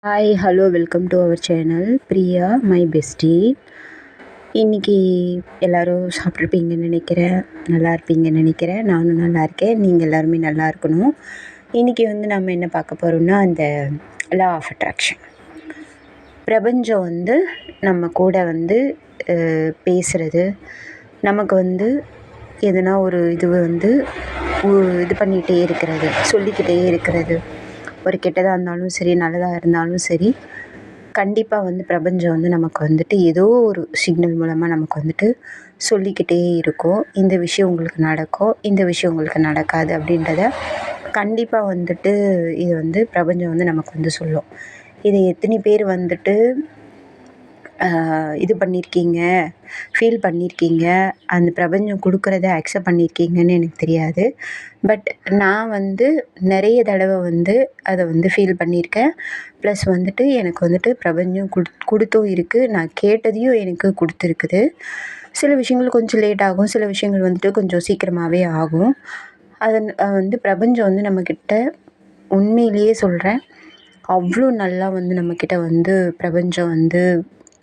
Hi hello welcome to our channel Priya my bestie. இன்றைக்கி எல்லோரும் சாப்பிட்ருப்பீங்கன்னு நினைக்கிறேன், நல்லா இருப்பீங்கன்னு நினைக்கிறேன். நானும் நல்லா இருக்கேன், நீங்கள் எல்லாருமே நல்லா இருக்கணும். இன்றைக்கி நம்ம என்ன பார்க்க போகிறோம்னா, அந்த லா ஆஃப் அட்ராக்ஷன். பிரபஞ்சம் நம்ம கூட பேசுகிறது, நமக்கு எதுனா ஒரு இது பண்ணிகிட்டே இருக்கிறது, சொல்லிக்கிட்டே இருக்கிறது. ஒரு கெட்டதாக இருந்தாலும் சரி, நல்லதாக இருந்தாலும் சரி, கண்டிப்பாக பிரபஞ்சம் நமக்கு ஏதோ ஒரு சிக்னல் மூலமாக நமக்கு சொல்லிக்கிட்டே இருக்கும். இந்த விஷயம் உங்களுக்கு நடக்கும், இந்த விஷயம் உங்களுக்கு நடக்காது அப்படின்றத கண்டிப்பாக இது பிரபஞ்சம் நமக்கு சொல்லும். இதை எத்தனை பேர் இது பண்ணியிருக்கீங்க, ஃபீல் பண்ணியிருக்கீங்க, அந்த பிரபஞ்சம் கொடுக்குறத அக்செப்ட் பண்ணியிருக்கீங்கன்னு எனக்கு தெரியாது. பட் நான் நிறைய தடவை அதை ஃபீல் பண்ணியிருக்கேன். ப்ளஸ் எனக்கு பிரபஞ்சம் கொடுத்தும் இருக்குது, நான் கேட்டதையும் எனக்கு கொடுத்துருக்குது. சில விஷயங்கள் கொஞ்சம் லேட் ஆகும், சில விஷயங்கள் கொஞ்சம் சீக்கிரமாகவே ஆகும். அதை பிரபஞ்சம் நம்மக்கிட்ட உண்மையிலேயே சொல்கிறேன், அவ்வளோ நல்லா நம்மக்கிட்ட பிரபஞ்சம்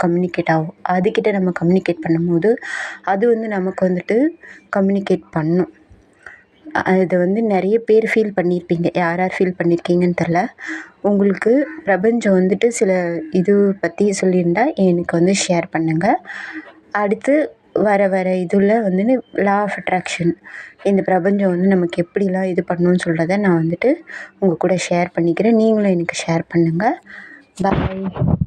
கம்யூனிகேட் ஆகும். அதுக்கிட்ட நம்ம கம்யூனிகேட் பண்ணும்போது அது நமக்கு கம்யூனிகேட் பண்ணும். அதை நிறைய பேர் ஃபீல் பண்ணியிருப்பீங்க. யார் யார் ஃபீல் பண்ணியிருக்கீங்கன்னு தெரில. உங்களுக்கு பிரபஞ்சம் சில இது பற்றி சொல்லியிருந்தா எனக்கு ஷேர் பண்ணுங்கள். அடுத்து வர இதில் லா ஆஃப் அட்ராக்ஷன், இந்த பிரபஞ்சம் நமக்கு எப்படிலாம் இது பண்ணணும்னு சொல்கிறத நான் உங்கள் கூட ஷேர் பண்ணிக்கிறேன். நீங்களும் எனக்கு ஷேர் பண்ணுங்கள். பாய்.